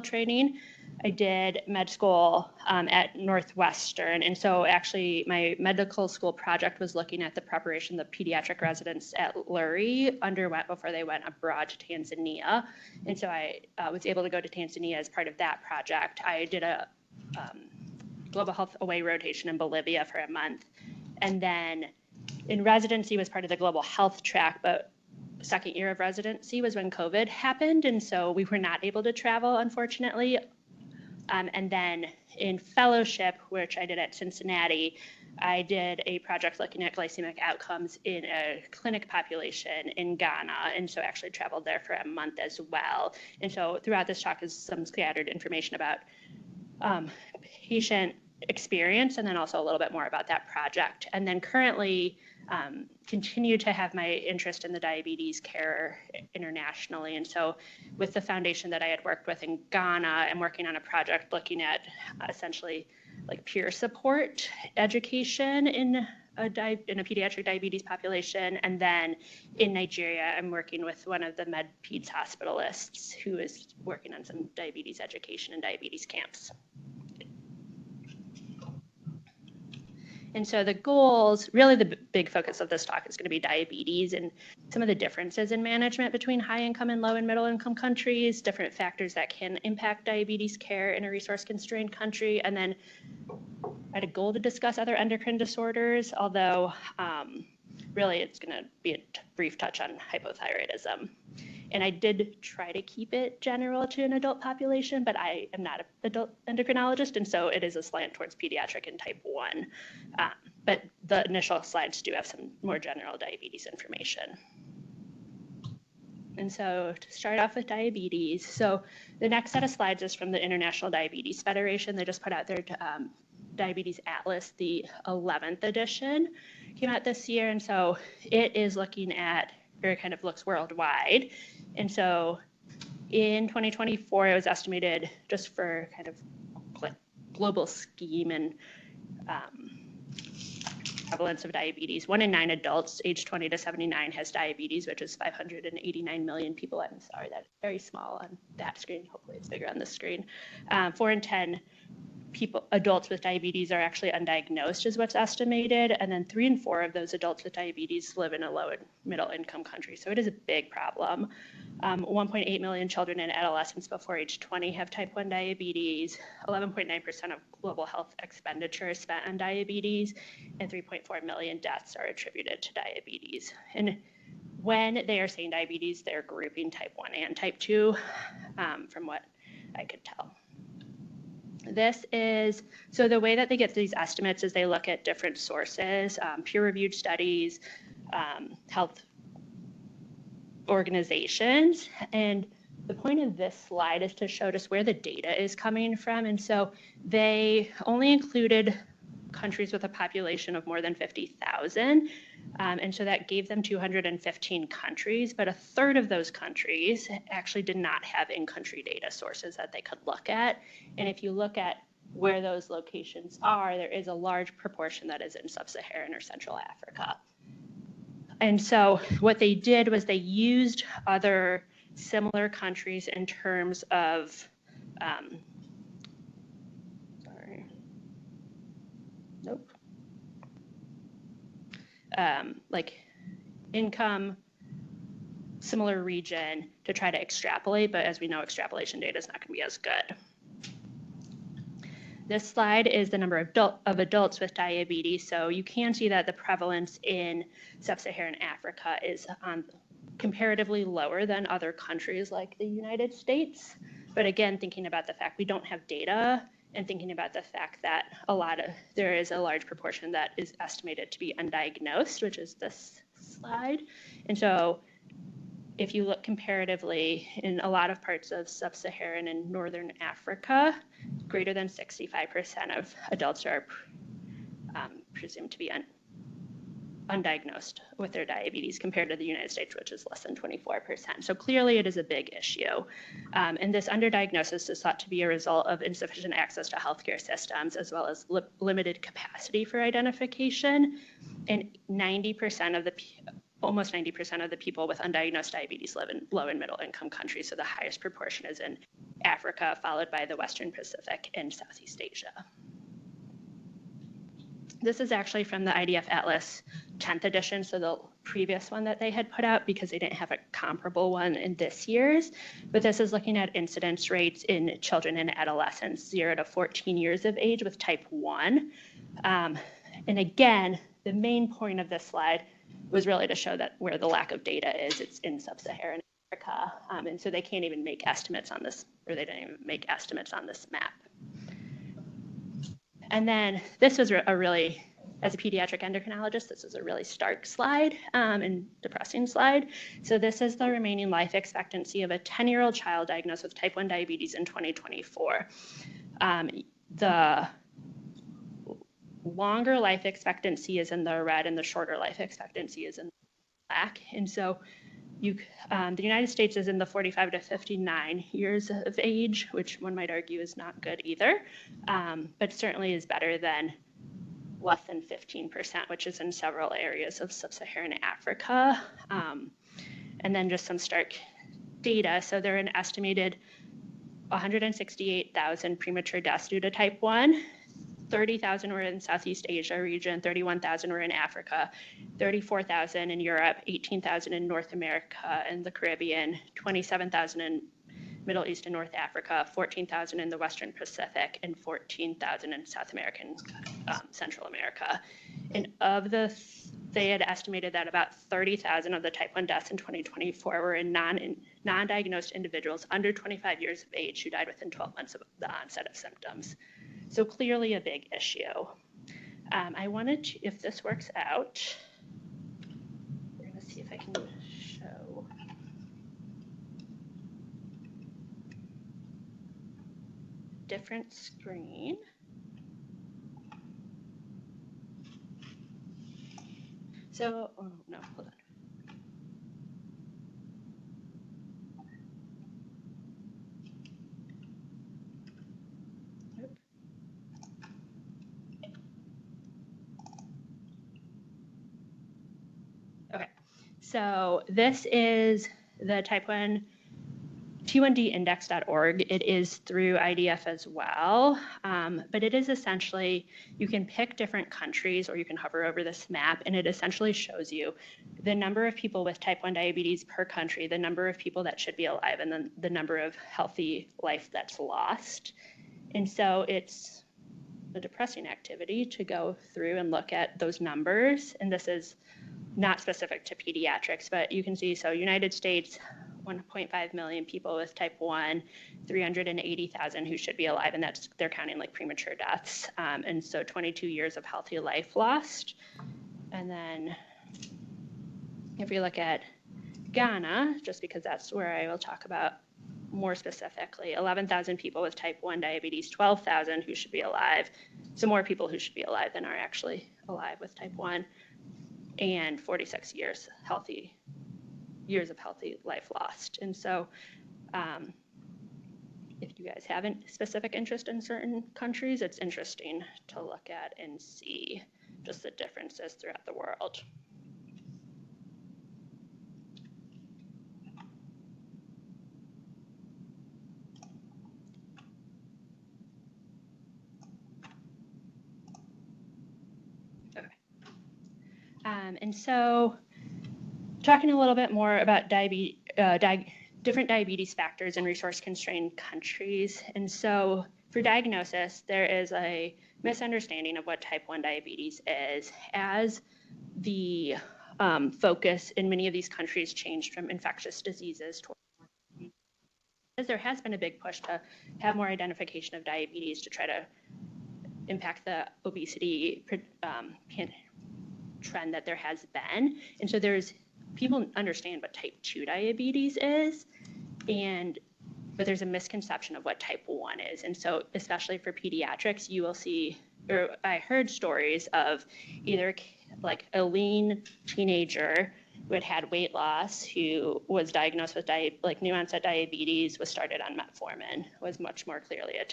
training. I did med school at Northwestern, and so actually my medical school project was looking at the preparation the pediatric residents at Lurie underwent before they went abroad to Tanzania. And so I was able to go to Tanzania as part of that project. I did a global health away rotation in Bolivia for a month, and then in residency was part of the global health track, but second year of residency was when COVID happened, and so we were not able to travel, unfortunately. And then in fellowship, which I did at Cincinnati, I did a project looking at glycemic outcomes in a clinic population in Ghana, and so actually traveled there for a month as well. And so throughout this talk is some scattered information about patient experience, and then also a little bit more about that project. And then currently continue to have my interest in the diabetes care internationally. And so with the foundation that I had worked with in Ghana, I'm working on a project looking at essentially like peer support education in a pediatric diabetes population. And then in Nigeria, I'm working with one of the med-peds hospitalists who is working on some diabetes education and diabetes camps. And so the goals, really the big focus of this talk is going to be diabetes and some of the differences in management between high income and low and middle income countries, different factors that can impact diabetes care in a resource constrained country. And then I had a goal to discuss other endocrine disorders, although really it's going to be a brief touch on hypothyroidism. And I did try to keep it general to an adult population, but I am not an adult endocrinologist, and so it is a slant towards pediatric and type 1. But the initial slides do have some more general diabetes information. And so to start off with diabetes, so the next set of slides is from the International Diabetes Federation. They just put out their Diabetes Atlas, the 11th edition, came out this year, and so it is looking at, or kind of looks worldwide. And so in 2024, it was estimated just for kind of global scheme and prevalence of diabetes. 1 in 9 adults aged 20 to 79 has diabetes, which is 589 million people. I'm sorry, that's very small on that screen. Hopefully it's bigger on this screen. 4 in 10 adults with diabetes are actually undiagnosed is what's estimated, and then 3 in 4 of those adults with diabetes live in a low and middle income country. So it is a big problem. 1.8 million children and adolescents before age 20 have type 1 diabetes. 11.9% of global health expenditure is spent on diabetes, and 3.4 million deaths are attributed to diabetes. And when they are saying diabetes, they're grouping type 1 and type 2 from what I could tell. This is, so the way that they get these estimates is they look at different sources, peer-reviewed studies, health organizations, and the point of this slide is to show just where the data is coming from. And so they only included countries with a population of more than 50,000. And so that gave them 215 countries, but a third of those countries actually did not have in-country data sources that they could look at. And if you look at where those locations are, there is a large proportion that is in sub-Saharan or Central Africa. And so what they did was they used other similar countries in terms of, like income, similar region to try to extrapolate, but as we know, extrapolation data is not going to be as good. This slide is the number of adults with diabetes. So you can see that the prevalence in sub-Saharan Africa is comparatively lower than other countries like the United States. But again, thinking about the fact we don't have data, and thinking about the fact that there is a large proportion that is estimated to be undiagnosed, which is this slide. And so if you look comparatively in a lot of parts of sub-Saharan and Northern Africa, greater than 65% of adults are presumed to be undiagnosed with their diabetes compared to the United States, which is less than 24%. So clearly it is a big issue. And this underdiagnosis is thought to be a result of insufficient access to healthcare systems, as well as limited capacity for identification. And 90% of the almost 90% of the people with undiagnosed diabetes live in low and middle income countries. So the highest proportion is in Africa, followed by the Western Pacific and Southeast Asia. This is actually from the IDF Atlas 10th edition, so the previous one that they had put out, because they didn't have a comparable one in this year's. But this is looking at incidence rates in children and adolescents 0 to 14 years of age with type 1. And again, the main point of this slide was really to show that where the lack of data is, it's in sub-Saharan Africa. And so they can't even make estimates on this, or they didn't even make estimates on this map. And then this was a really, as a pediatric endocrinologist, this is a really stark slide and depressing slide. So this is the remaining life expectancy of a 10-year-old child diagnosed with type 1 diabetes in 2024. The longer life expectancy is in the red and the shorter life expectancy is in the black. And so the United States is in the 45 to 59 years of age, which one might argue is not good either, but certainly is better than less than 15%, which is in several areas of sub-Saharan Africa. And then just some stark data. So there are an estimated 168,000 premature deaths due to type 1. 30,000 were in Southeast Asia region, 31,000 were in Africa, 34,000 in Europe, 18,000 in North America and the Caribbean, 27,000 in Middle East and North Africa, 14,000 in the Western Pacific, and 14,000 in South America and Central America. And of they had estimated that about 30,000 of the type 1 deaths in 2024 were in non-diagnosed individuals under 25 years of age who died within 12 months of the onset of symptoms. So clearly a big issue. I wanted to, if this works out, we're going to see if I can show. Different screen. So, oh no, hold on. Okay, so this is the type 1 T1dindex.org. It is through IDF as well, but it is essentially, you can pick different countries or you can hover over this map and it essentially shows you the number of people with type 1 diabetes per country, the number of people that should be alive, and then the number of healthy life that's lost. And so it's a depressing activity to go through and look at those numbers. And this is not specific to pediatrics, but you can see, so United States, 1.5 million people with type 1, 380,000 who should be alive, and that's, they're counting like premature deaths. And so 22 years of healthy life lost. And then if we look at Ghana, just because that's where I will talk about more specifically, 11,000 people with type 1 diabetes, 12,000 who should be alive. So more people who should be alive than are actually alive with type 1, and 46 years of healthy life lost. And so if you guys have a specific interest in certain countries, it's interesting to look at and see just the differences throughout the world. Okay. And so talking a little bit more about different diabetes factors in resource-constrained countries. And so for diagnosis, there is a misunderstanding of what type 1 diabetes is, as the focus in many of these countries changed from infectious diseases toward, as there has been a big push to have more identification of diabetes to try to impact the obesity trend that there has been. And so people understand what type 2 diabetes is, but there's a misconception of what type 1 is. And so especially for pediatrics, you will see, or I heard stories of either like a lean teenager who had weight loss, who was diagnosed with new onset diabetes, was started on metformin, was much more clearly a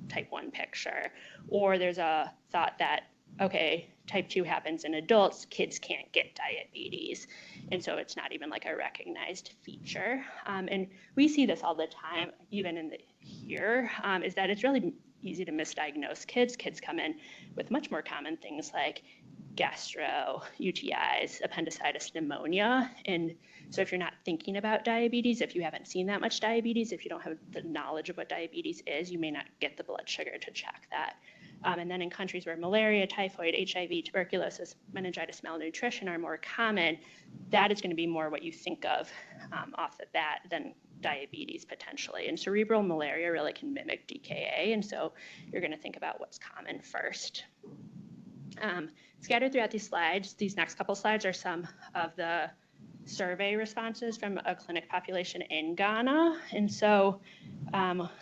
type 1 picture. Or there's a thought that okay, type 2 happens in adults, kids can't get diabetes. And so it's not even like a recognized feature. And we see this all the time, even in here, is that it's really easy to misdiagnose kids. Kids come in with much more common things like gastro, UTIs, appendicitis, pneumonia. And so if you're not thinking about diabetes, if you haven't seen that much diabetes, if you don't have the knowledge of what diabetes is, you may not get the blood sugar to check that. And then in countries where malaria, typhoid, HIV, tuberculosis, meningitis, malnutrition are more common, that is going to be more what you think of off the bat than diabetes potentially. And cerebral malaria really can mimic DKA, and so you're going to think about what's common first. Scattered throughout these slides, these next couple slides are some of the survey responses from a clinic population in Ghana. And so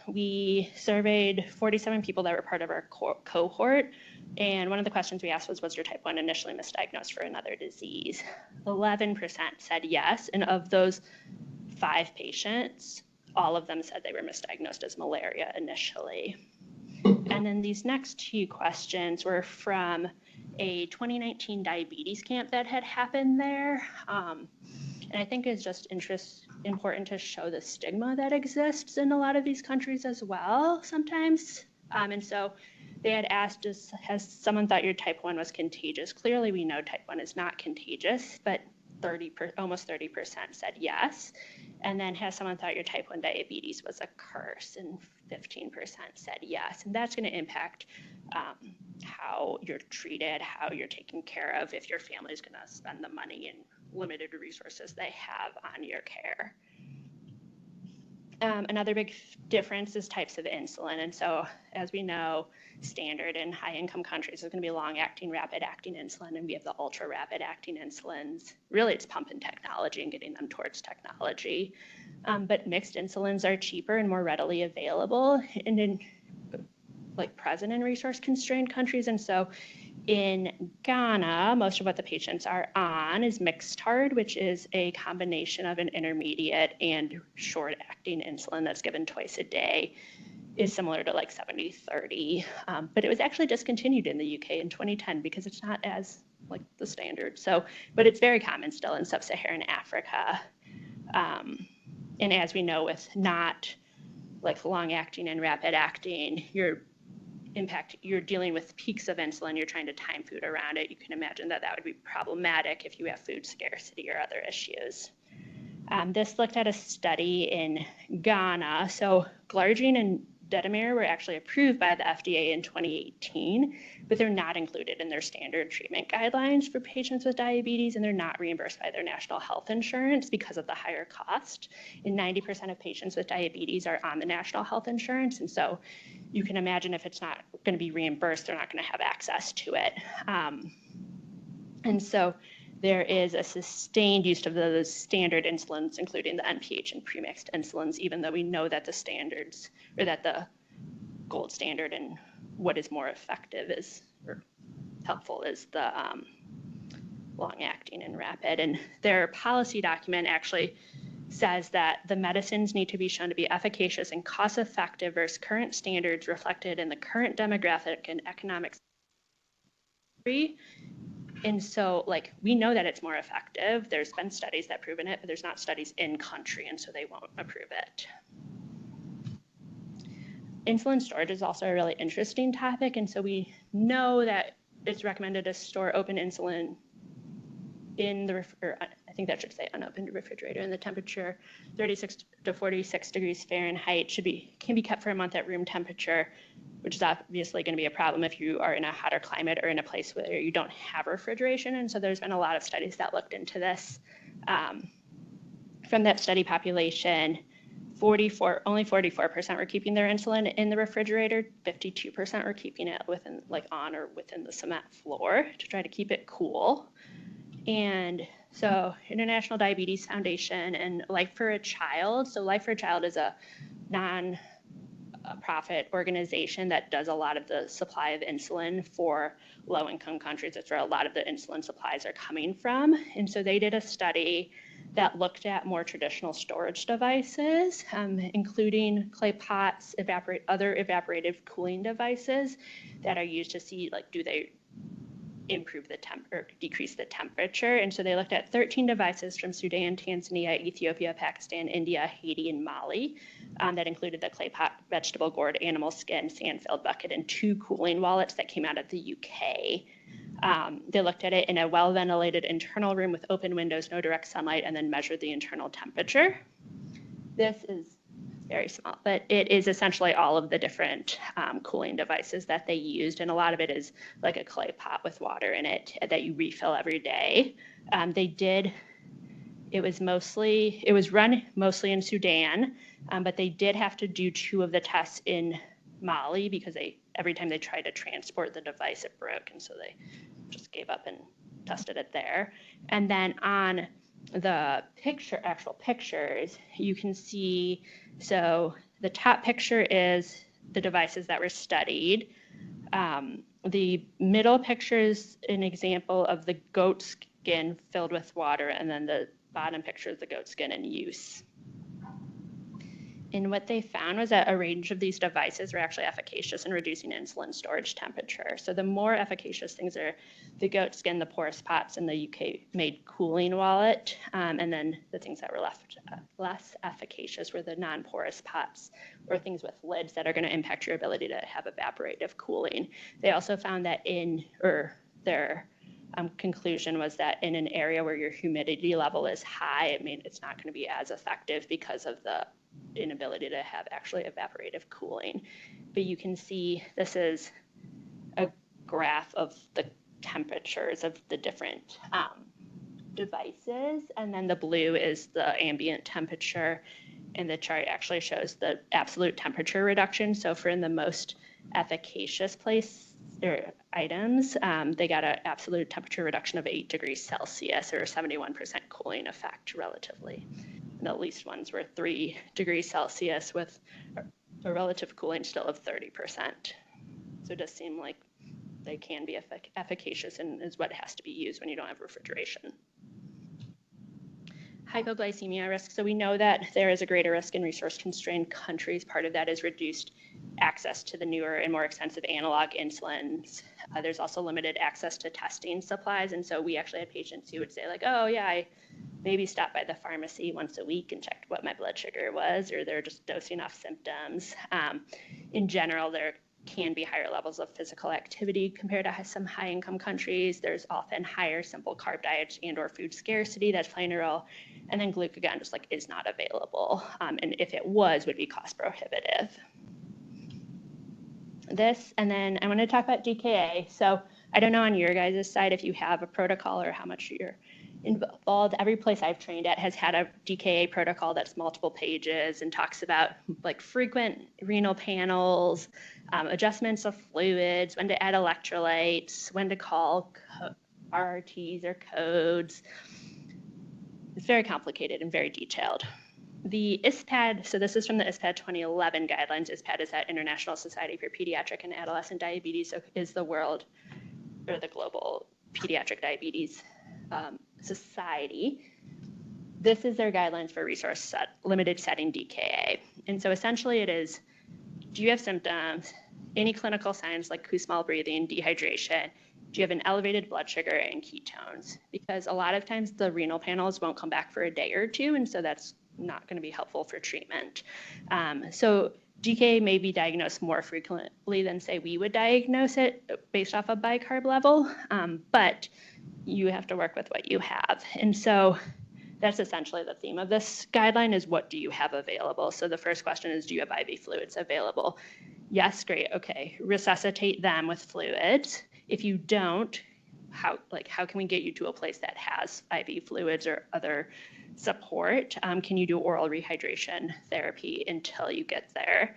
we surveyed 47 people that were part of our cohort. And one of the questions we asked was your type 1 initially misdiagnosed for another disease? 11% said yes. And of those 5 patients, all of them said they were misdiagnosed as malaria initially. And then these next 2 questions were from a 2019 diabetes camp that had happened there. And I think it's just important to show the stigma that exists in a lot of these countries as well sometimes. And so they had asked, has someone thought your type 1 was contagious? Clearly we know type 1 is not contagious, but almost 30% said yes. And then has someone thought your type 1 diabetes was a curse? And 15% said yes. And that's going to impact how you're treated, how you're taken care of, if your family is going to spend the money and limited resources they have on your care. Another big difference is types of insulin. And so, as we know, standard in high-income countries is going to be long-acting, rapid-acting insulin, and we have the ultra-rapid-acting insulins. Really, it's pumping technology and getting them towards technology. But mixed insulins are cheaper and more readily available, and present in resource-constrained countries. And so, in Ghana, most of what the patients are on is Mixtard, which is a combination of an intermediate and short-acting insulin that's given twice a day. Is similar to like 70-30, but it was actually discontinued in the UK in 2010 because it's not as like the standard. So, but it's very common still in sub-Saharan Africa. And as we know, with not like long-acting and rapid-acting, you're dealing with peaks of insulin, you're trying to time food around it. You can imagine that would be problematic if you have food scarcity or other issues. This looked at a study in Ghana. So glargine and detamir were actually approved by the FDA in 2018, but they're not included in their standard treatment guidelines for patients with diabetes, and they're not reimbursed by their national health insurance because of the higher cost. And 90% of patients with diabetes are on the national health insurance, and so you can imagine if it's not going to be reimbursed, they're not going to have access to it. And so there is a sustained use of those standard insulins, including the NPH and premixed insulins, even though we know that the standards, or that the gold standard and what is more effective is, or helpful is the long-acting and rapid. And their policy document actually says that the medicines need to be shown to be efficacious and cost-effective versus current standards reflected in the current demographic and economic. And so, like, we know that it's more effective. There's been studies that proven it, but there's not studies in country, and so they won't approve it. Insulin storage is also a really interesting topic, and so we know that it's recommended to store open insulin in the, I think that should say unopened refrigerator, and the temperature 36 to 46 degrees Fahrenheit can be kept for a month at room temperature, which is obviously going to be a problem if you are in a hotter climate or in a place where you don't have refrigeration. And so there's been a lot of studies that looked into this. From that study population, only 44% were keeping their insulin in the refrigerator, 52% were keeping it within, like, on or within the cement floor to try to keep it cool. And so International Diabetes Foundation and Life for a Child. So Life for a Child is a non-profit organization that does a lot of the supply of insulin for low-income countries. That's where a lot of the insulin supplies are coming from. And so they did a study that looked at more traditional storage devices, including clay pots, other evaporative cooling devices that are used to see, like, do they improve the or decrease the temperature. And so they looked at 13 devices from Sudan, Tanzania, Ethiopia, Pakistan, India, Haiti, and Mali that included the clay pot, vegetable gourd, animal skin, sand-filled bucket, and 2 cooling wallets that came out of the UK. They looked at it in a well-ventilated internal room with open windows, no direct sunlight, and then measured the internal temperature. This is very small, but it is essentially all of the different cooling devices that they used, and a lot of it is like a clay pot with water in it that you refill every day. It was run mostly in Sudan, but they did have to do 2 of the tests in Mali because every time they tried to transport the device, it broke, and so they just gave up and tested it there. And then on the actual pictures, you can see, so the top picture is the devices that were studied. The middle picture is an example of the goat skin filled with water, and then the bottom picture is the goat skin in use. And what they found was that a range of these devices were actually efficacious in reducing insulin storage temperature. So the more efficacious things are the goat skin, the porous pots, and the UK-made cooling wallet. And then the things that were less efficacious were the non-porous pots or things with lids that are going to impact your ability to have evaporative cooling. They also found that their conclusion was that in an area where your humidity level is high, it's not going to be as effective because of the inability to have actually evaporative cooling. But you can see this is a graph of the temperatures of the different devices, and then the blue is the ambient temperature, and the chart actually shows the absolute temperature reduction. So for in the most efficacious items, they got an absolute temperature reduction of 8 degrees Celsius, or a 71% cooling effect relatively. And the least ones were 3 degrees Celsius with a relative cooling still of 30%. So it does seem like they can be efficacious and is what has to be used when you don't have refrigeration. Hypoglycemia risk. So we know that there is a greater risk in resource-constrained countries. Part of that is reduced access to the newer and more expensive analog insulins. There's also limited access to testing supplies. And so we actually had patients who would say like, oh yeah, I maybe stopped by the pharmacy once a week and checked what my blood sugar was, or they're just dosing off symptoms. In general, there can be higher levels of physical activity compared to some high-income countries. There's often higher simple carb diets and or food scarcity that's playing a role. And then glucagon just is not available. And if it was, would be cost prohibitive. And then I want to talk about DKA. So I don't know on your guys' side if you have a protocol or how much you're involved. Every place I've trained at has had a DKA protocol that's multiple pages and talks about frequent renal panels, adjustments of fluids, when to add electrolytes, when to call RRTs or codes. It's very complicated and very detailed. The ISPAD, so this is from the ISPAD 2011 guidelines. ISPAD is that International Society for Pediatric and Adolescent Diabetes, so is the world or the global pediatric diabetes society. This is their guidelines for limited setting DKA. And so essentially it is, do you have symptoms, any clinical signs like Kussmaul breathing, dehydration, do you have an elevated blood sugar and ketones? Because a lot of times the renal panels won't come back for a day or two, and so that's not going to be helpful for treatment. So DKA may be diagnosed more frequently than, say, we would diagnose it based off a bicarb level, but you have to work with what you have. And so that's essentially the theme of this guideline is what do you have available? So the first question is, do you have IV fluids available? Yes, great, okay, resuscitate them with fluids. If you don't, how can we get you to a place that has IV fluids or other support? Can you do oral rehydration therapy until you get there?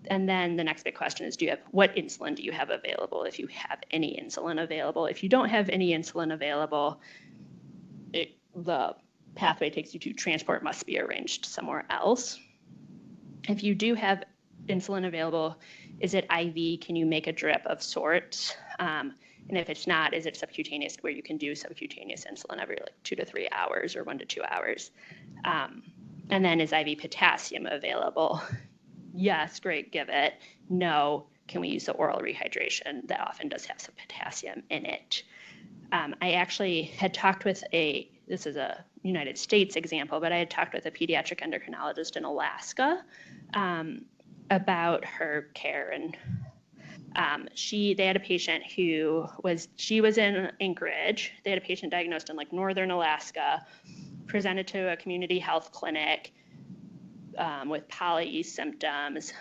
And then the next big question is, what insulin do you have available, if you have any insulin available? If you don't have any insulin available, the pathway takes you to transport must be arranged somewhere else. If you do have insulin available, is it IV? Can you make a drip of sorts? And if it's not, is it subcutaneous, where you can do subcutaneous insulin every 2 to 3 hours or 1 to 2 hours? And then is IV potassium available? Yes, great, give it. No, can we use the oral rehydration that often does have some potassium in it? I actually had talked with this is a United States example, but I had talked with a pediatric endocrinologist in Alaska about her care. And they had a patient she was in Anchorage. They had a patient diagnosed in like northern Alaska, presented to a community health clinic with poly symptoms.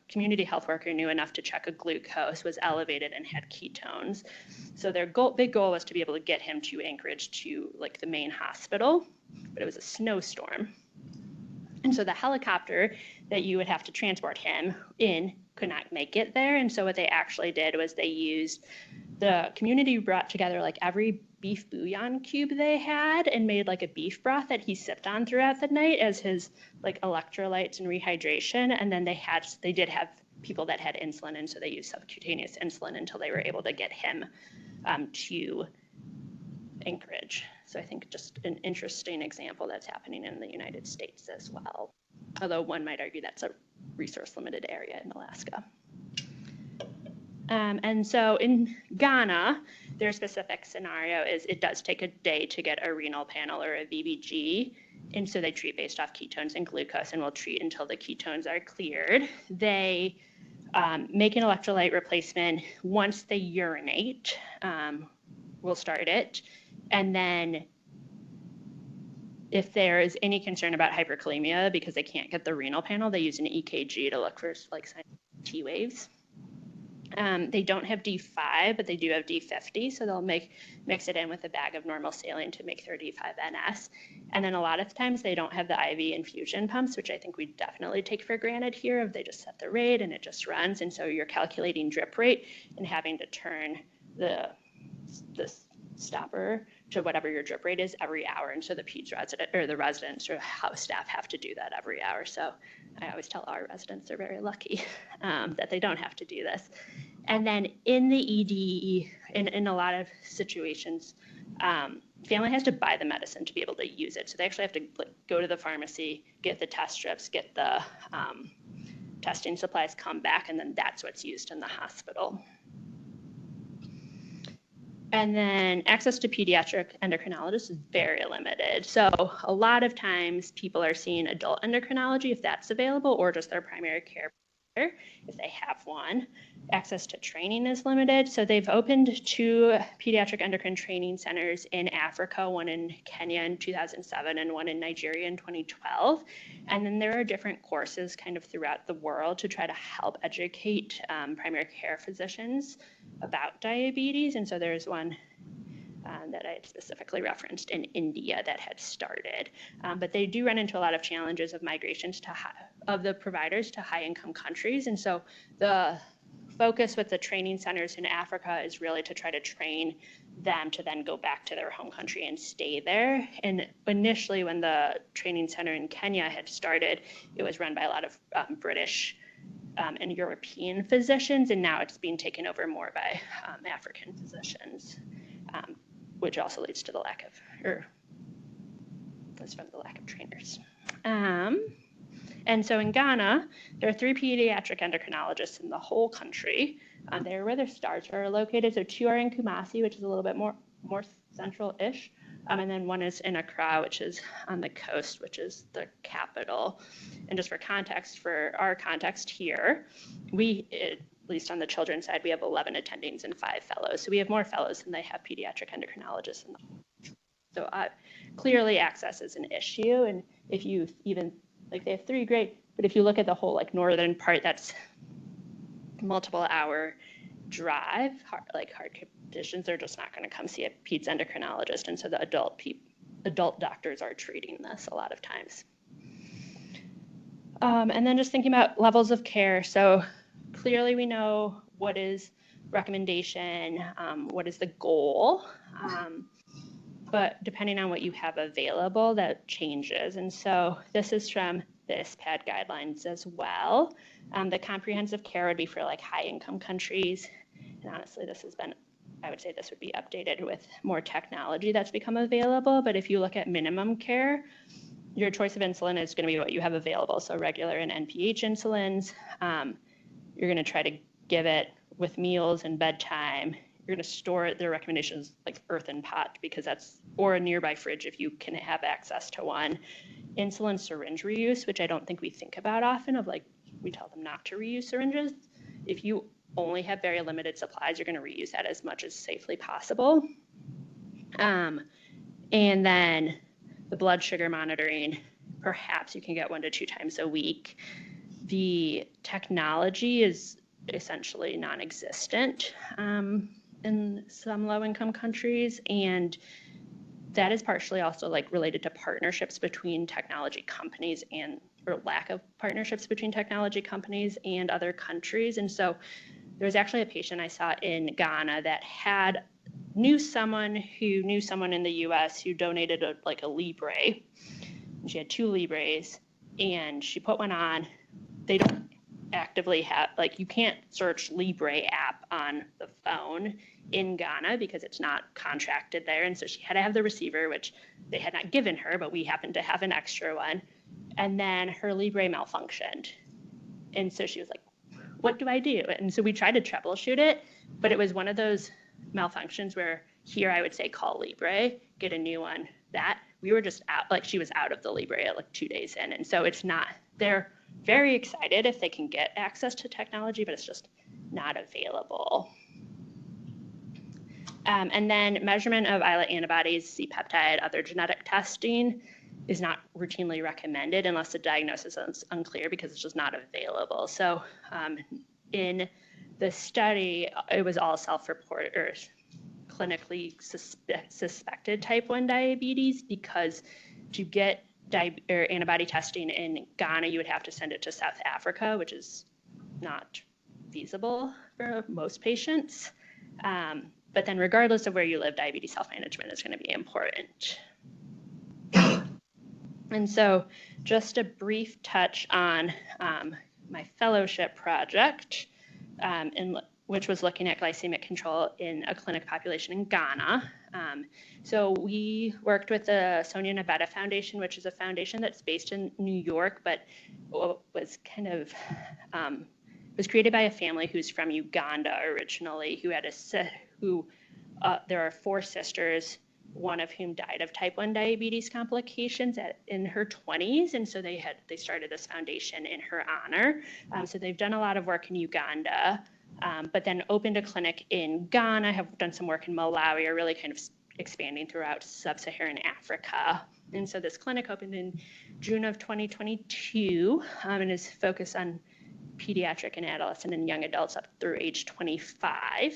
Community health worker knew enough to check a glucose, was elevated, and had ketones. So their big goal was to be able to get him to Anchorage to like the main hospital, but it was a snowstorm. And so the helicopter that you would have to transport him in could not make it there. And so what they actually did was the community brought together like every beef bouillon cube they had and made like a beef broth that he sipped on throughout the night as his like electrolytes and rehydration. And then they did have people that had insulin, and so they used subcutaneous insulin until they were able to get him to Anchorage. So I think just an interesting example that's happening in the United States as well. Although one might argue that's a resource limited area in Alaska. And so in Ghana, their specific scenario is it does take a day to get a renal panel or a VBG. And so they treat based off ketones and glucose and will treat until the ketones are cleared. They make an electrolyte replacement once they urinate. We'll start it. And then if there is any concern about hyperkalemia because they can't get the renal panel, they use an EKG to look for like T waves. They don't have D5, but they do have D50, so they'll mix it in with a bag of normal saline to make their D5NS. And then a lot of times they don't have the IV infusion pumps, which I think we definitely take for granted here. They just set the rate and it just runs, and so you're calculating drip rate and having to turn the stopper to whatever your drip rate is every hour. And so the peds resident or the residents or house staff have to do that every hour. So I always tell our residents they're very lucky that they don't have to do this. And then in the ED, in a lot of situations, family has to buy the medicine to be able to use it. So they actually have to go to the pharmacy, get the test strips, get the testing supplies, come back, and then that's what's used in the hospital. And then access to pediatric endocrinologists is very limited. So a lot of times people are seeing adult endocrinology if that's available, or just their primary care provider if they have one. Access to training is limited. So they've opened 2 pediatric endocrine training centers in Africa, one in Kenya in 2007 and one in Nigeria in 2012. And then there are different courses kind of throughout the world to try to help educate primary care physicians about diabetes. And so there's one that I had specifically referenced in India that had started. But they do run into a lot of challenges of migrations of the providers to high-income countries. And so the focus with the training centers in Africa is really to try to train them to then go back to their home country and stay there. And initially, when the training center in Kenya had started, it was run by a lot of British and European physicians, and now it's being taken over more by African physicians, which also leads to the lack of trainers. And so in Ghana, there are 3 pediatric endocrinologists in the whole country. They're where their stars are located. So 2 are in Kumasi, which is a little bit more central-ish. And then 1 is in Accra, which is on the coast, which is the capital. And just for context, for our context here, at least on the children's side, we have 11 attendings and 5 fellows. So we have more fellows than they have pediatric endocrinologists in the whole. So clearly access is an issue. And if you even, they have 3, great, but if you look at the whole northern part, that's multiple hour drive, heart conditions, they're just not going to come see a peds endocrinologist. And so the adult doctors are treating this a lot of times. And then just thinking about levels of care. So clearly we know what is recommendation, what is the goal, but depending on what you have available, that changes. And so this is from the ISPAD guidelines as well. The comprehensive care would be for high income countries. And honestly, I would say this would be updated with more technology that's become available. But if you look at minimum care, your choice of insulin is going to be what you have available. So regular and NPH insulins. You're going to try to give it with meals and bedtime. You're going to store it. Their recommendations like earthen pot because or a nearby fridge if you can have access to one. Insulin syringe reuse, which I don't think we think about often, of like we tell them not to reuse syringes. If you only have very limited supplies, you're going to reuse that as much as safely possible. And then the blood sugar monitoring, perhaps you can get 1 to 2 times a week. The technology is essentially non-existent in some low-income countries, and that is partially also like related to partnerships between technology companies or lack of partnerships between technology companies and other countries. And so there was actually a patient I saw in Ghana that knew someone in the US who donated a Libre. And she had 2 Libres and she put one on. They don't actively have, you can't search Libre app on the phone in Ghana because it's not contracted there. And so she had to have the receiver, which they had not given her, but we happened to have an extra one. And then her Libre malfunctioned. And so she was like, what do I do? And so we tried to troubleshoot it, but it was one of those malfunctions where here I would say call Libre, get a new one. That we were just out, she was out of the Libre at 2 days in. And so it's not, they're very excited if they can get access to technology, but it's just not available. And then measurement of islet antibodies, C-peptide, other genetic testing is not routinely recommended unless the diagnosis is unclear because it's just not available. So in the study, it was all self-reported or clinically suspected type 1 diabetes because to get antibody testing in Ghana, you would have to send it to South Africa, which is not feasible for most patients. But then regardless of where you live, diabetes self-management is going to be important. And so just a brief touch on my fellowship project, which was looking at glycemic control in a clinic population in Ghana. So we worked with the Sonia Nabetta Foundation, which is a foundation that's based in New York, but was was created by a family who's from Uganda originally, there are 4 sisters, one of whom died of type 1 diabetes complications in her 20s. And so they started this foundation in her honor. So they've done a lot of work in Uganda, but then opened a clinic in Ghana, have done some work in Malawi, are really kind of expanding throughout sub-Saharan Africa. And so this clinic opened in June of 2022 and is focused on pediatric and adolescent and young adults up through age 25.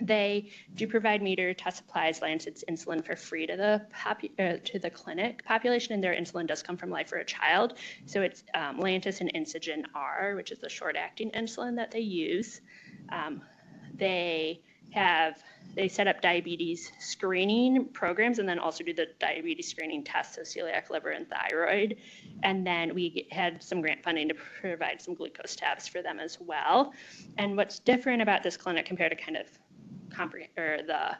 They do provide meter, test supplies, Lancet's insulin for free to the clinic population, and their insulin does come from Life for a Child. So it's Lantus and Insugen R, which is the short-acting insulin that they use. They set up diabetes screening programs and then also do the diabetes screening tests, so celiac, liver, and thyroid. And then we had some grant funding to provide some glucose tabs for them as well. And what's different about this clinic compared to kind of the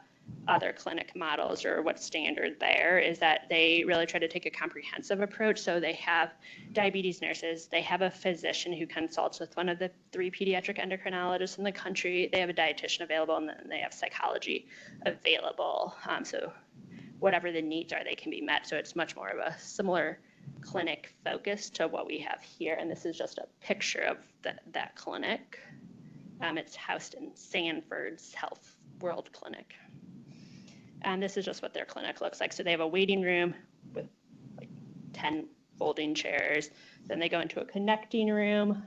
other clinic models or what's standard there is that they really try to take a comprehensive approach. So they have diabetes nurses, they have a physician who consults with one of the 3 pediatric endocrinologists in the country, they have a dietitian available, and then they have psychology available. So whatever the needs are, they can be met. So it's much more of a similar clinic focus to what we have here. And this is just a picture of that clinic. It's housed in Sanford's Health World Clinic. And this is just what their clinic looks like. So they have a waiting room with 10 folding chairs. Then they go into a connecting room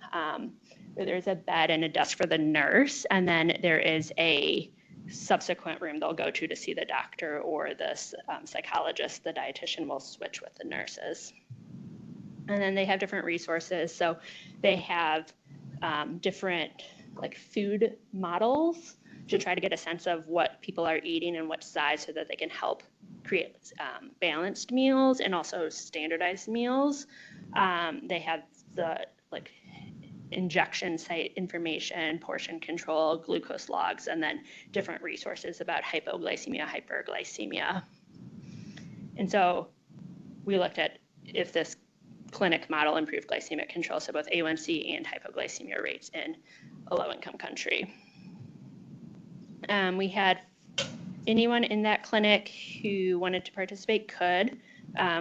where there's a bed and a desk for the nurse. And then there is a subsequent room they'll go to see the doctor or the psychologist. The dietitian will switch with the nurses. And then they have different resources. So they have different food models to try to get a sense of what people are eating and what size so that they can help create balanced meals and also standardized meals. They have the injection site information, portion control, glucose logs, and then different resources about hypoglycemia, hyperglycemia. And so we looked at if this clinic model improved glycemic control, so both A1C and hypoglycemia rates in a low-income country. We had anyone in that clinic who wanted to participate could.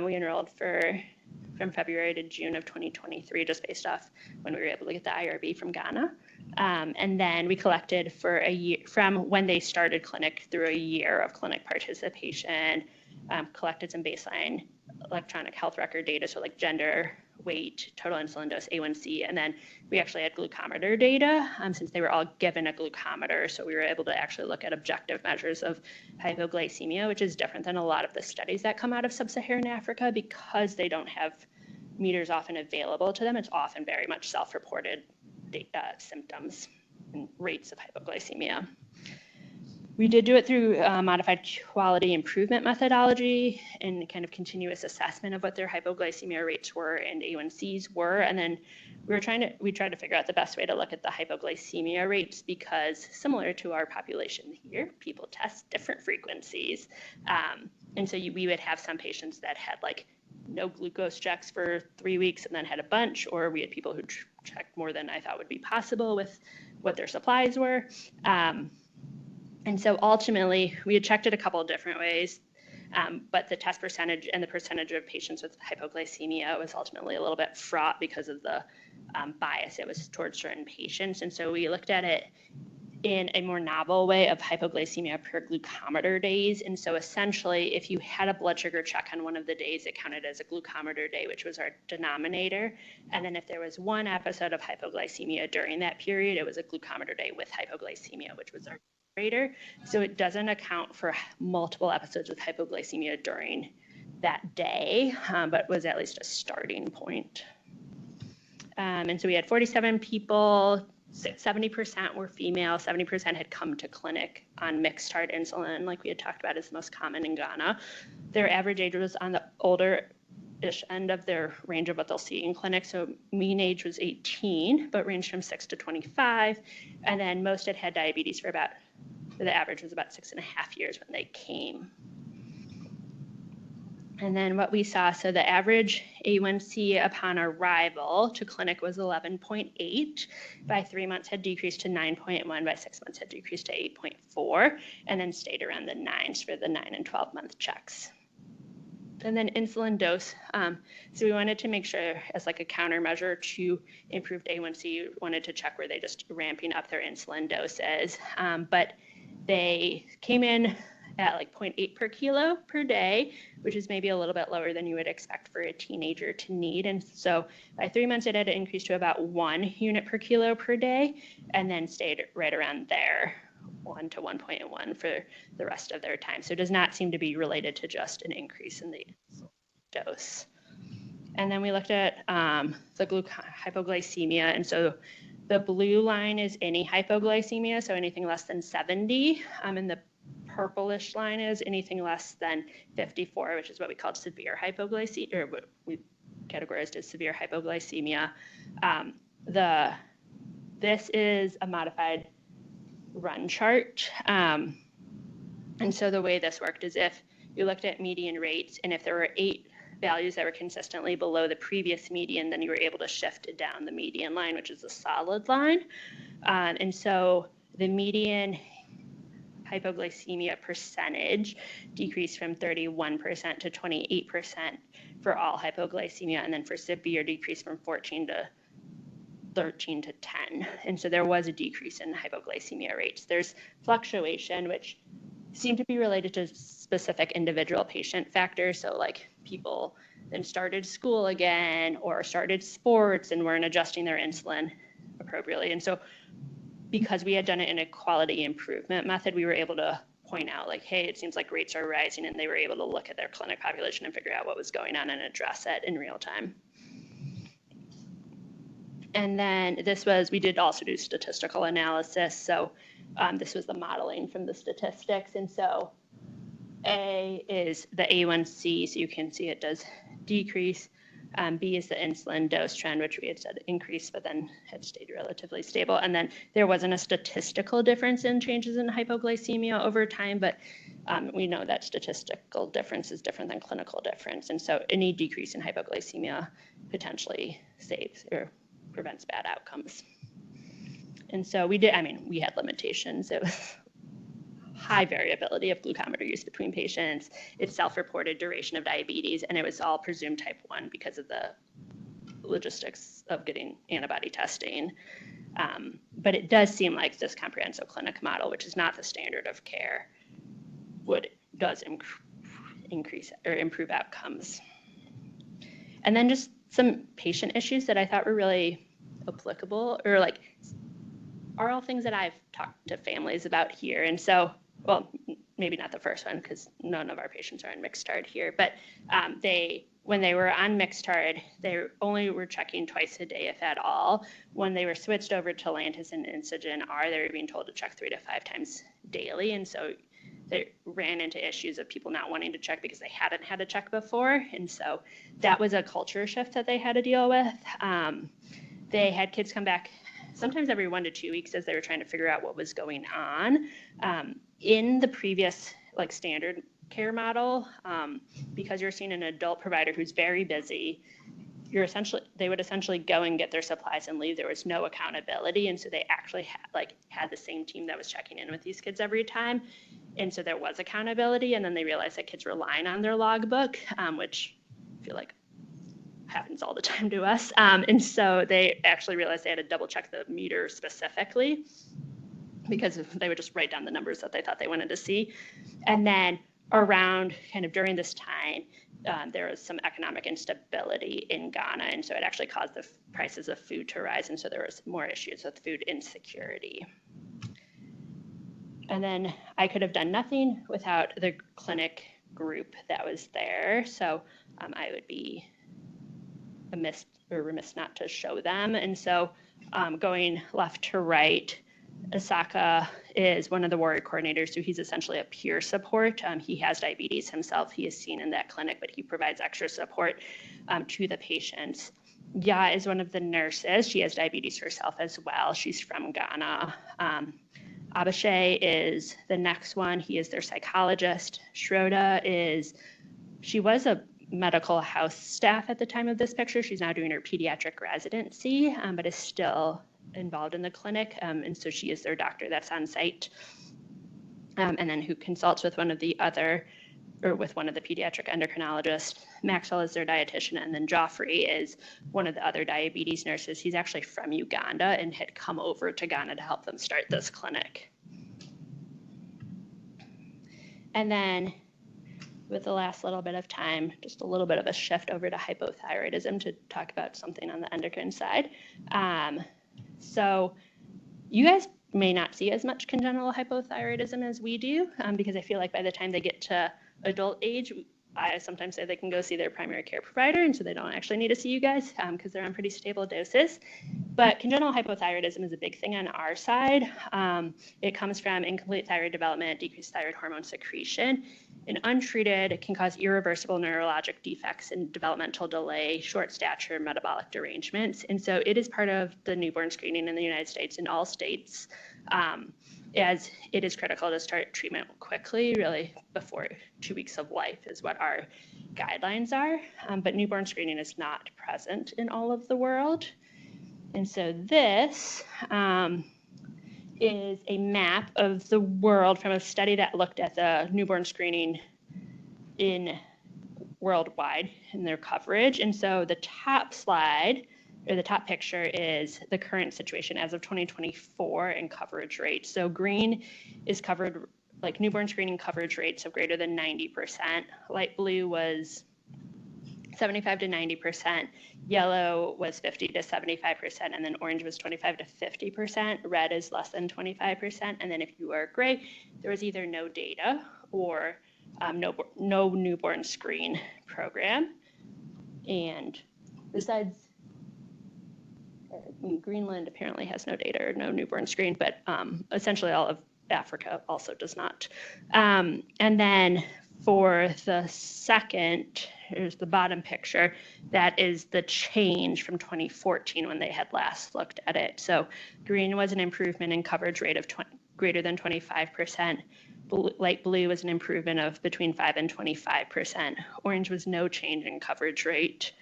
We enrolled from February to June of 2023, just based off when we were able to get the IRB from Ghana. And then we collected for a year, from when they started clinic through a year of clinic participation, collected some baseline electronic health record data, so like gender, weight, total insulin dose, A1C, and then we actually had glucometer data since they were all given a glucometer, so we were able to actually look at objective measures of hypoglycemia, which is different than a lot of the studies that come out of sub-Saharan Africa because they don't have meters often available to them. It's often very much self-reported symptoms and rates of hypoglycemia. We did do it through modified quality improvement methodology and kind of continuous assessment of what their hypoglycemia rates were and A1Cs were. And then we tried to figure out the best way to look at the hypoglycemia rates because similar to our population here, people test different frequencies. And so we would have some patients that had like no glucose checks for 3 weeks and then had a bunch, or we had people who checked more than I thought would be possible with what their supplies were. And so ultimately, we had checked it a couple of different ways, but the test percentage and the percentage of patients with hypoglycemia was ultimately a little bit fraught because of the bias it was towards certain patients. And so we looked at it in a more novel way of hypoglycemia per glucometer days. And so essentially, if you had a blood sugar check on one of the days, it counted as a glucometer day, which was our denominator. And then if there was one episode of hypoglycemia during that period, it was a glucometer day with hypoglycemia, which was our numerator. So it doesn't account for multiple episodes of hypoglycemia during that day, but was at least a starting point. And so we had 47 people, 70% were female, 70% had come to clinic on mixed heart insulin, like we had talked about is most common in Ghana. Their average age was on the older-ish end of their range of what they'll see in clinic. So mean age was 18, but ranged from 6 to 25. And then most had diabetes for the average was about 6.5 years when they came. And then what we saw, so the average A1C upon arrival to clinic was 11.8. By 3 months had decreased to 9.1. By 6 months had decreased to 8.4, and then stayed around the 9s for the 9 and 12-month checks. And then insulin dose. So we wanted to make sure, as like a countermeasure to improved A1C, wanted to check were they just ramping up their insulin doses. But they came in at like 0.8 per kilo per day, which is maybe a little bit lower than you would expect for a teenager to need. And so by 3 months, it had increased to about 1 unit per kilo per day, and then stayed right around there, 1 to 1.1 for the rest of their time. So it does not seem to be related to just an increase in the dose. And then we looked at the hypoglycemia. And so the blue line is any hypoglycemia, so anything less than 70. And the purplish line is anything less than 54, which is what we called severe hypoglycemia, or what we categorized as severe hypoglycemia. This is a modified run chart. And so the way this worked is if you looked at median rates, and if there were 8 values that were consistently below the previous median, then you were able to shift it down the median line, which is the solid line. And so the median hypoglycemia percentage decreased from 31% to 28% for all hypoglycemia, and then for severe decreased from 14 to 13 to 10. And so there was a decrease in hypoglycemia rates. There's fluctuation, which seemed to be related to specific individual patient factors. So like people then started school again or started sports and weren't adjusting their insulin appropriately. And so because we had done it in a quality improvement method, we were able to point out like, hey, it seems like rates are rising, and they were able to look at their clinic population and figure out what was going on and address it in real time. And then we did also do statistical analysis. So this was the modeling from the statistics. And so A is the A1C, so you can see it does decrease. B is the insulin dose trend, which we had said increased, but then had stayed relatively stable. And then there wasn't a statistical difference in changes in hypoglycemia over time, but we know that statistical difference is different than clinical difference. And so any decrease in hypoglycemia potentially saves or prevents bad outcomes. And so we had limitations. It was high variability of glucometer use between patients. It's self-reported duration of diabetes, and it was all presumed type 1 because of the logistics of getting antibody testing. But it does seem like this comprehensive clinic model, which is not the standard of care, does increase or improve outcomes. And then just some patient issues that I thought were really applicable, or like are all things that I've talked to families about here. And so, well, maybe not the first one because none of our patients are on Mixtard here, but when they were on Mixtard, they only were checking twice a day, if at all. When they were switched over to Lantus and Insugen R, they were being told to check 3 to 5 times daily. And so they ran into issues of people not wanting to check because they hadn't had a check before. And so that was a culture shift that they had to deal with. They had kids come back sometimes every 1 to 2 weeks as they were trying to figure out what was going on. In the previous standard care model, because you're seeing an adult provider who's very busy, they would essentially go and get their supplies and leave. There was no accountability, and so they actually had the same team that was checking in with these kids every time, and so there was accountability. And then they realized that kids were relying on their logbook, which I feel like happens all the time to us. And so they actually realized they had to double check the meter specifically because they would just write down the numbers that they thought they wanted to see. And then around kind of during this time, there was some economic instability in Ghana. And so it actually caused the prices of food to rise. And so there was more issues with food insecurity. And then I could have done nothing without the clinic group that was there. So I would be remiss not to show them. And so going left to right, Asaka is one of the warrior coordinators, so he's essentially a peer support. He has diabetes himself. He is seen in that clinic, but he provides extra support to the patients. Ya is one of the nurses. She has diabetes herself as well. She's from Ghana. Abashe is the next one. He is their psychologist. Shroda she was a medical house staff at the time of this picture. She's now doing her pediatric residency, but is still involved in the clinic. And so she is their doctor that's on site. And then who consults with one of the pediatric endocrinologists. Maxwell is their dietitian, and then Joffrey is one of the other diabetes nurses. He's actually from Uganda and had come over to Ghana to help them start this clinic. And then with the last little bit of time, just a little bit of a shift over to hypothyroidism to talk about something on the endocrine side. So you guys may not see as much congenital hypothyroidism as we do, because I feel like by the time they get to adult age, I sometimes say they can go see their primary care provider, and so they don't actually need to see you guys because they're on pretty stable doses. But congenital hypothyroidism is a big thing on our side. It comes from incomplete thyroid development, decreased thyroid hormone secretion, and untreated, it can cause irreversible neurologic defects and developmental delay, short stature, metabolic derangements. And so it is part of the newborn screening in the United States, in all states, as it is critical to start treatment quickly, really before 2 weeks of life is what our guidelines are. But newborn screening is not present in all of the world. And so this is a map of the world from a study that looked at the newborn screening in worldwide in their coverage. And so the top slide, or the top picture, is the current situation as of 2024 and coverage rate. So green is covered, like newborn screening coverage rates of greater than 90%. Light blue was 75 to 90%. Yellow was 50 to 75%, and then orange was 25 to 50%. Red is less than 25%. And then if you were gray, there was either no data or no newborn screen program. And besides, Greenland apparently has no data or no newborn screen, but essentially all of Africa also does not. And then for the second, here's the bottom picture, that is the change from 2014 when they had last looked at it. So green was an improvement in coverage rate of greater than 25%. Light blue was an improvement of between 5 and 25%. Orange was no change in coverage rate.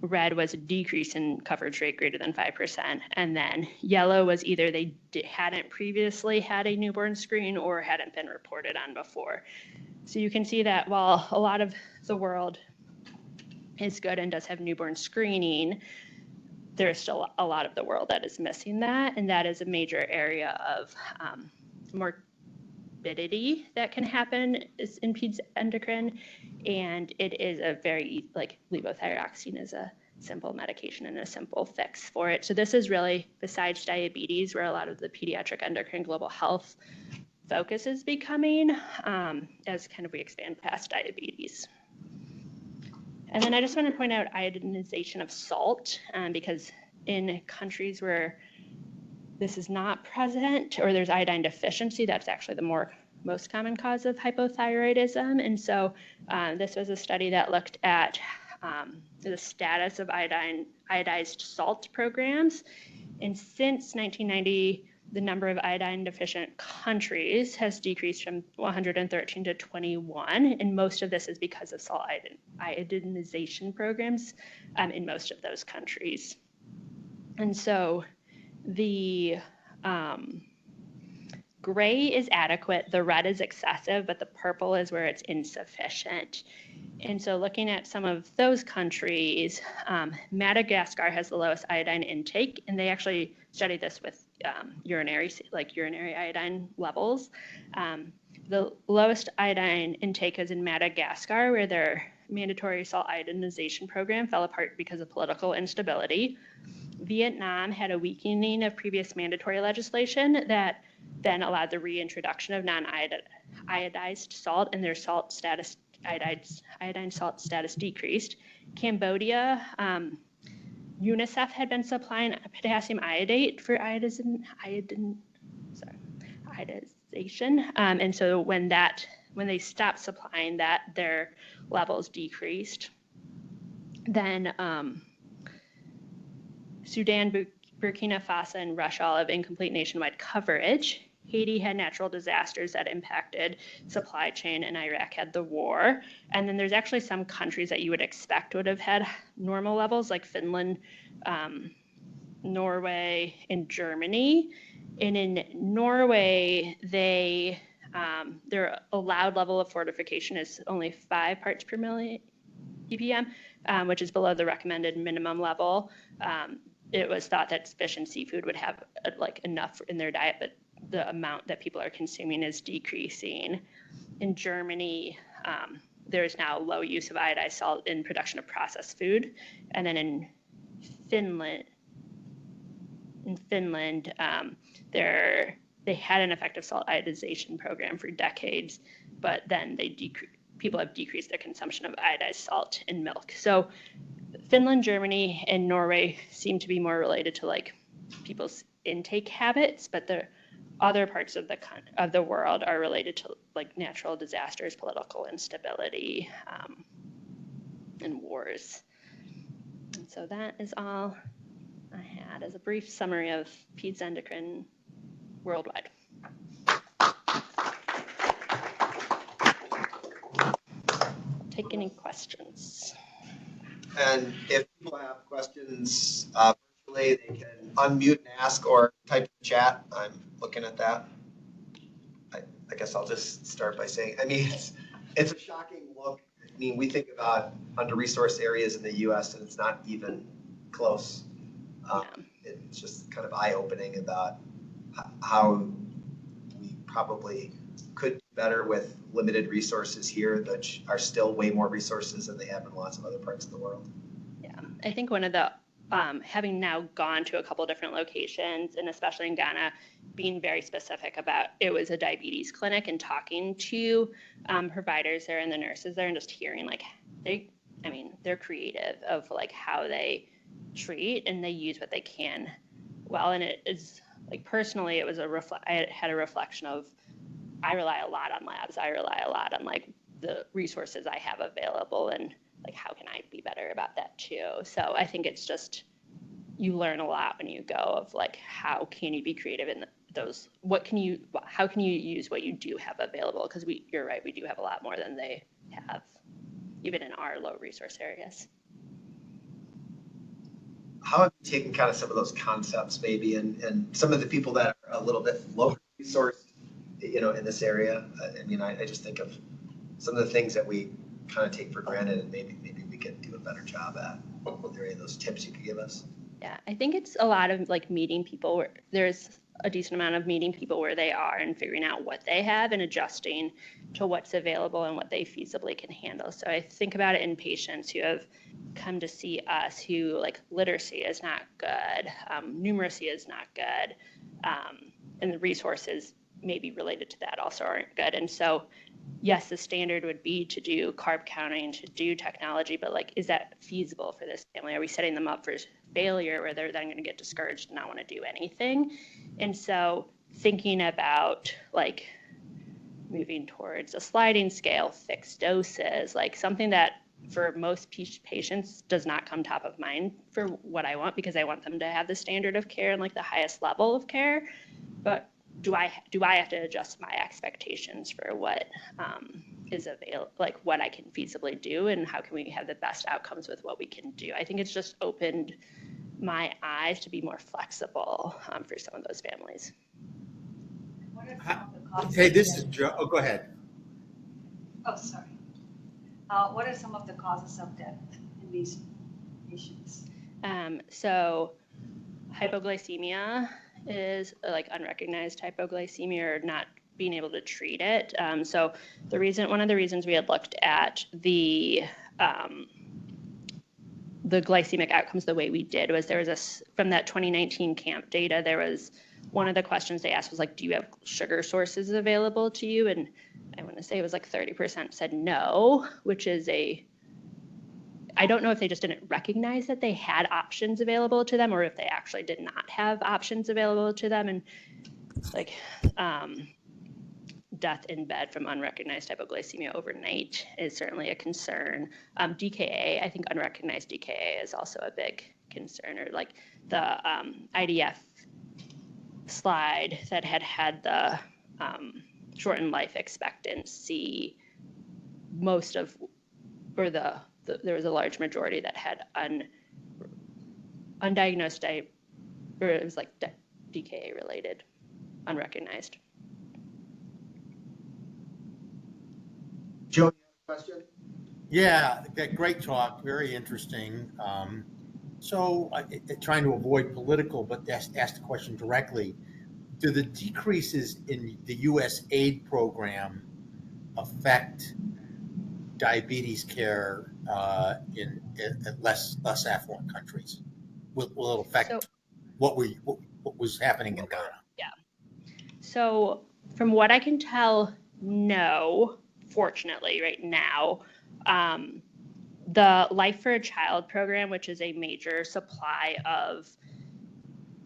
red was a decrease in coverage rate greater than 5%. And then yellow was either they hadn't previously had a newborn screen or hadn't been reported on before. So you can see that while a lot of the world is good and does have newborn screening, there's still a lot of the world that is missing that. And that is a major area of morbidity that can happen in peds endocrine. And it is a very, like, levothyroxine is a simple medication and a simple fix for it. So this is really, besides diabetes, where a lot of the pediatric endocrine global health focus is becoming as kind of we expand past diabetes. And then I just want to point out iodinization of salt, because in countries where this is not present or there's iodine deficiency, that's actually the most common cause of hypothyroidism. And so this was a study that looked at the status of iodized salt programs. And since 1990, the number of iodine deficient countries has decreased from 113 to 21. And most of this is because of salt iodinization programs in most of those countries. And so the gray is adequate, the red is excessive, but the purple is where it's insufficient. And so looking at some of those countries, Madagascar has the lowest iodine intake, and they actually studied this with urinary iodine levels. The lowest iodine intake is in Madagascar, where their mandatory salt iodinization program fell apart because of political instability. Vietnam had a weakening of previous mandatory legislation that then allowed the reintroduction of non-iodized salt, and their salt status, iodine salt status decreased. Cambodia, UNICEF had been supplying potassium iodate for iodization, and so when they stopped supplying that, their levels decreased. Then Sudan, Burkina Faso, and Russia all have incomplete nationwide coverage. Haiti had natural disasters that impacted supply chain, and Iraq had the war. And then there's actually some countries that you would expect would have had normal levels, like Finland, Norway, and Germany. And in Norway, their allowed level of fortification is only 5 parts per million ppm, which is below the recommended minimum level. It was thought that fish and seafood would have enough in their diet, but the amount that people are consuming is decreasing. In Germany, there is now low use of iodized salt in production of processed food. And then in Finland, they had an effective salt iodization program for decades, but then people have decreased their consumption of iodized salt in milk. So Finland, Germany, and Norway seem to be more related to people's intake habits, but the other parts of the world are related to natural disasters, political instability, and wars. And so that is all I had as a brief summary of peds endocrine worldwide. Take any questions. And if people have questions virtually, they can unmute and ask or type in the chat. I'm looking at that. I guess I'll just start by saying, it's a shocking look. We think about under-resourced areas in the U.S. and it's not even close. It's just kind of eye-opening about how we probably could do better with limited resources here that are still way more resources than they have in lots of other parts of the world. Yeah, I think one of the, having now gone to a couple different locations, and especially in Ghana, being very specific about it was a diabetes clinic and talking to providers there and the nurses there and just hearing they're creative of how they treat and they use what they can well. And it is personally, it was I had a reflection of, I rely a lot on labs. I rely a lot on the resources I have available, and how can I be better about that too? So I think it's just, you learn a lot when you go of how can you be creative in those, how can you use what you do have available? Because you're right, we do have a lot more than they have, even in our low resource areas. how have you taken kind of some of those concepts maybe and some of the people that are a little bit lower resourced, in this area? I mean, I just think of some of the things that we kind of take for granted and maybe we can do a better job at. Are there any of those tips you could give us? Yeah, I think it's a lot of like meeting people where there's a decent amount of meeting people where they are and figuring out what they have and adjusting to what's available and what they feasibly can handle. So I think about it in patients who have come to see us who like literacy is not good, numeracy is not good, and the resources maybe related to that also aren't good. And so yes, the standard would be to do carb counting, to do technology, but like, is that feasible for this family? Are we setting them up for failure where they're then going to get discouraged and not want to do anything? And so thinking about like moving towards a sliding scale, fixed doses, like something that for most patients does not come top of mind for what I want, because I want them to have the standard of care and like the highest level of care. But do I have to adjust my expectations for what is available, like what I can feasibly do, and how can we have the best outcomes with what we can do? I think it's just opened my eyes to be more flexible for some of those families. What are some of the causes? Hey, this is Joe. Oh, go ahead. Oh, sorry. What are some of the causes of death in these patients? So hypoglycemia is like unrecognized hypoglycemia or not being able to treat it. So one of the reasons we had looked at the glycemic outcomes the way we did was there was from that 2019 CAMP data, there was one of the questions they asked was like, do you have sugar sources available to you? And I want to say it was like 30% said no, which is I don't know if they just didn't recognize that they had options available to them or if they actually did not have options available to them. And like death in bed from unrecognized hypoglycemia overnight is certainly a concern. DKA, I think unrecognized DKA is also a big concern, or like the IDF slide that had the shortened life expectancy, there was a large majority that had undiagnosed, or it was like DKA related, unrecognized. Joe, you have a question? Yeah, great talk. Very interesting. So, trying to avoid political, but ask the question directly. Do the decreases in the U.S. aid program affect diabetes care in less affluent countries? Will it affect what was happening in Ghana? Yeah. So from what I can tell, no, fortunately right now. The Life for a Child program, which is a major supply of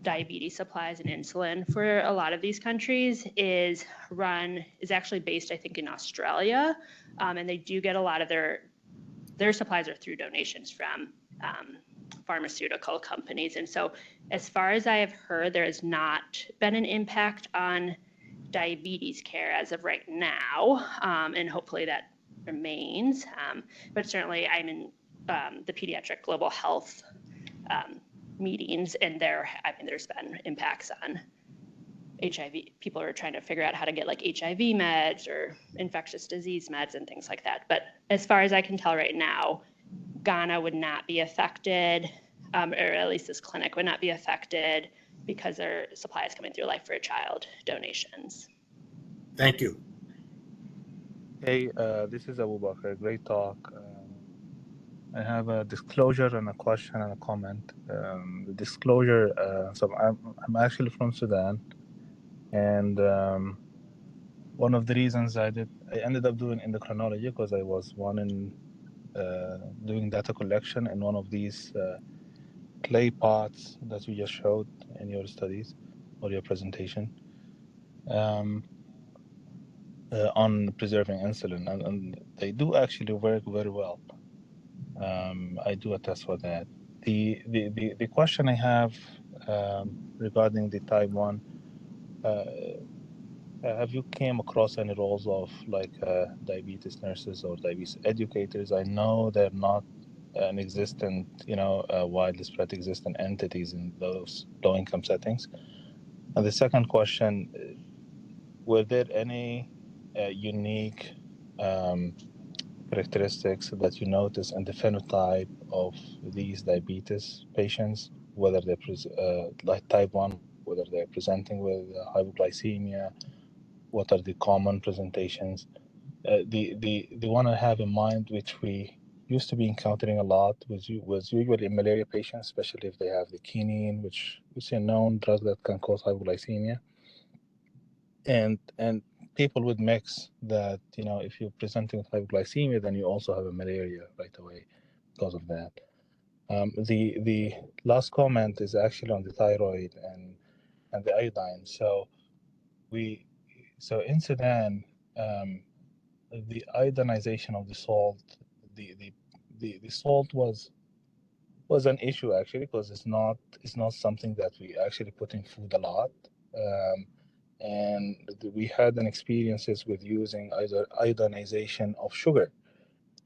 diabetes supplies and insulin for a lot of these countries, is actually based, I think, in Australia. And they do get a lot of their supplies are through donations from pharmaceutical companies. And so as far as I have heard, there has not been an impact on diabetes care as of right now. And hopefully that remains. But certainly I'm in the Pediatric Global Health meetings, and there's been impacts on HIV. People are trying to figure out how to get like HIV meds or infectious disease meds and things like that. But as far as I can tell right now, Ghana would not be affected, or at least this clinic would not be affected because their supply is coming through Life for a Child donations. Thank you. Hey, this is Abu Bakr. Great talk. I have a disclosure and a question and a comment. The disclosure, so I'm actually from Sudan, and one of the reasons I ended up doing endocrinology because I was doing data collection in one of these clay pots that you just showed in your studies or your presentation on preserving insulin, and they do actually work very well. I do attest for that. The question I have regarding the type 1, have you came across any roles of like diabetes nurses or diabetes educators? I know they're not an existent, widely spread existent entities in those low-income settings? And the second question, were there any unique characteristics that you notice in the phenotype of these diabetes patients, whether they're like type 1, whether they're presenting with hypoglycemia, what are the common presentations? The one I have in mind, which we used to be encountering a lot, was usually in malaria patients, especially if they have the quinine, which is a known drug that can cause hypoglycemia. And people would mix that, if you're presenting with hypoglycemia, then you also have a malaria right away because of that. The last comment is actually on the thyroid and the iodine. So in Sudan, the iodinization of the salt, the salt was an issue actually, because it's not something that we actually put in food a lot. And we had an experiences with using iodinization of sugar,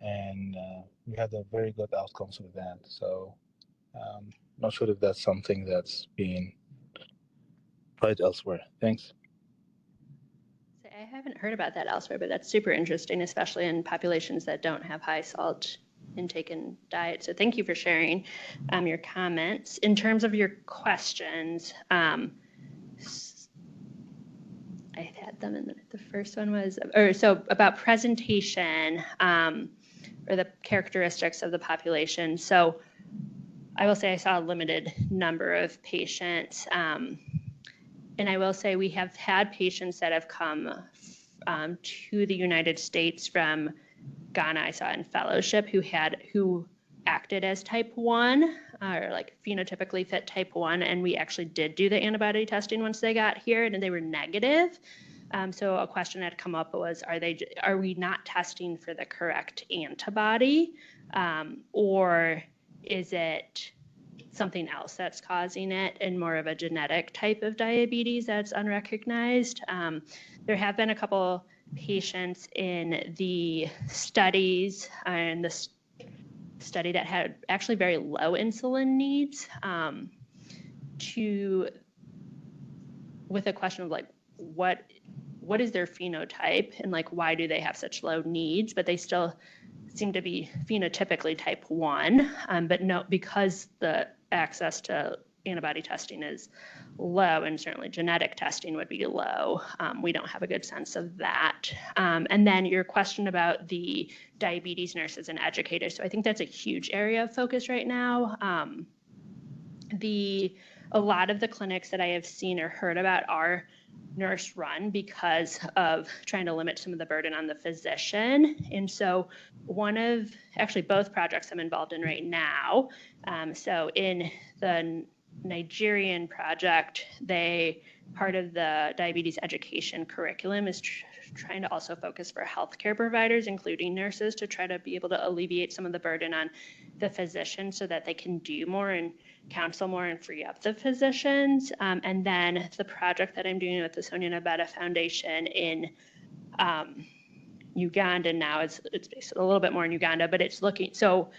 and we had a very good outcomes with that. So not sure if that's something that's being tried elsewhere. Thanks. I haven't heard about that elsewhere, but that's super interesting, especially in populations that don't have high salt intake in diet. So thank you for sharing your comments. In terms of your questions, I had them in the first one was, so about presentation or the characteristics of the population. So I will say I saw a limited number of patients. And I will say we have had patients that have come to the United States from Ghana, I saw in fellowship, who acted as type 1 or like phenotypically fit type 1, and we actually did do the antibody testing once they got here, and they were negative. So a question that had come up was, are we not testing for the correct antibody, or is it something else that's causing it, and more of a genetic type of diabetes that's unrecognized? There have been a couple patients in the studies and the study that had actually very low insulin needs with a question of like, what is their phenotype, and like, why do they have such low needs, but they still seem to be phenotypically type 1, but no, because the access to antibody testing is low, and certainly genetic testing would be low, we don't have a good sense of that. And then your question about the diabetes nurses and educators. So I think that's a huge area of focus right now. A lot of the clinics that I have seen or heard about are nurse run because of trying to limit some of the burden on the physician. And so both projects I'm involved in right now. So in the Nigerian project, part of the diabetes education curriculum is trying to also focus for healthcare providers, including nurses, to try to be able to alleviate some of the burden on the physician so that they can do more and counsel more and free up the physicians. And then the project that I'm doing with the Sonia Nabeta Foundation in Uganda now, it's based a little bit more in Uganda, but it's so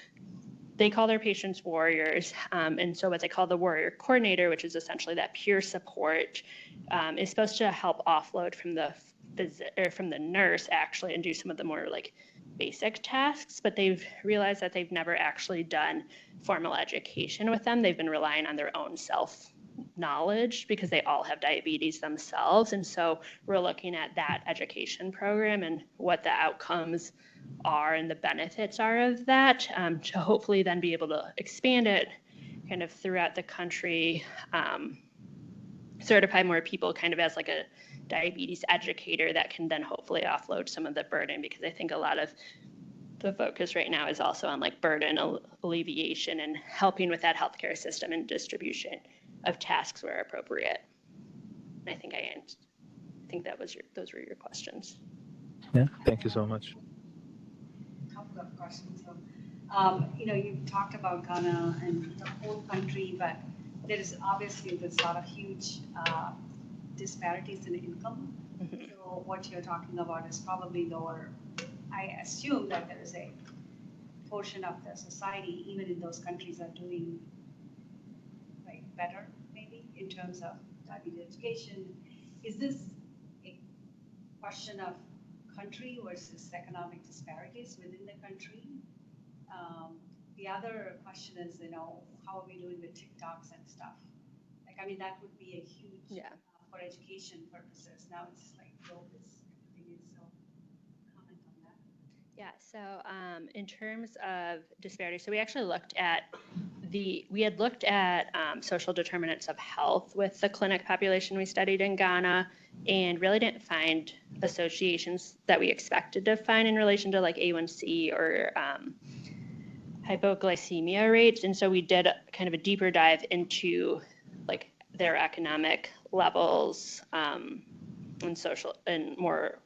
they call their patients warriors. And so what they call the warrior coordinator, which is essentially that peer support, is supposed to help offload from the nurse actually and do some of the more like basic tasks, but they've realized that they've never actually done formal education with them. They've been relying on their own self-knowledge because they all have diabetes themselves. And so we're looking at that education program and what the outcomes are and the benefits are of that, to hopefully then be able to expand it kind of throughout the country, certify more people kind of as like a diabetes educator that can then hopefully offload some of the burden, because I think a lot of the focus right now is also on like burden alleviation and helping with that healthcare system and distribution of tasks where appropriate. And I think those were your questions. Yeah, thank you so much. A couple of questions. So, you've talked about Ghana and the whole country, but there is obviously this sort of huge disparities in income. Mm-hmm. So what you're talking about is probably lower. I assume that there is a portion of the society, even in those countries, are doing like better, maybe in terms of diabetes education. Is this a question of country versus economic disparities within the country? The other question is, how are we doing with TikToks and stuff? Like, I mean, that would be a huge, for education purposes. Now it's like, everything is, so comment on that. Yeah, so in terms of disparity, so we actually looked at we had looked at social determinants of health with the clinic population we studied in Ghana, and really didn't find associations that we expected to find in relation to like A1C or hypoglycemia rates. And so we did kind of a deeper dive into like their economic levels and social and more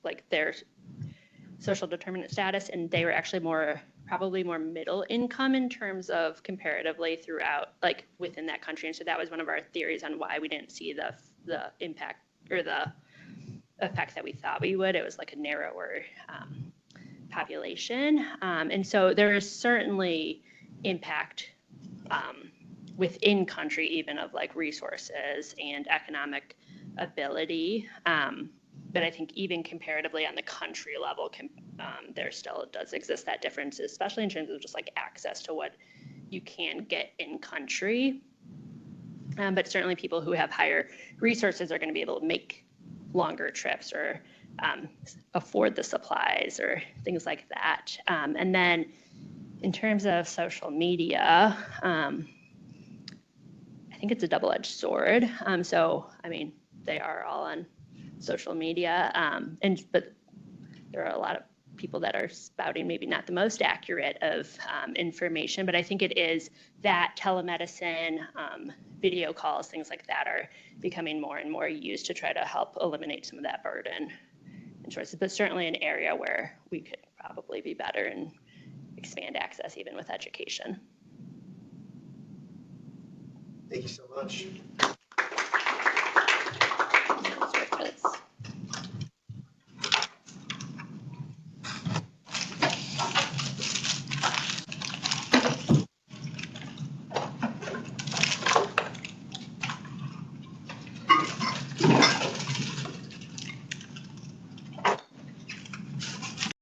like their social determinant status, and they were actually probably more middle income in terms of comparatively throughout, like within that country. And so that was one of our theories on why we didn't see the impact or the effect that we thought we would. It was like a narrower population. And so there is certainly impact within country, even of like resources and economic ability. But I think even comparatively on the country level, there still does exist that difference, especially in terms of just like access to what you can get in country. But certainly people who have higher resources are going to be able to make longer trips or afford the supplies or things like that. And then in terms of social media, I think it's a double-edged sword. So, I mean, they are all on social media, but there are a lot of people that are spouting maybe not the most accurate of information, but I think it is that telemedicine, video calls, things like that are becoming more and more used to try to help eliminate some of that burden and choices, but certainly an area where we could probably be better and expand access even with education. Thank you so much.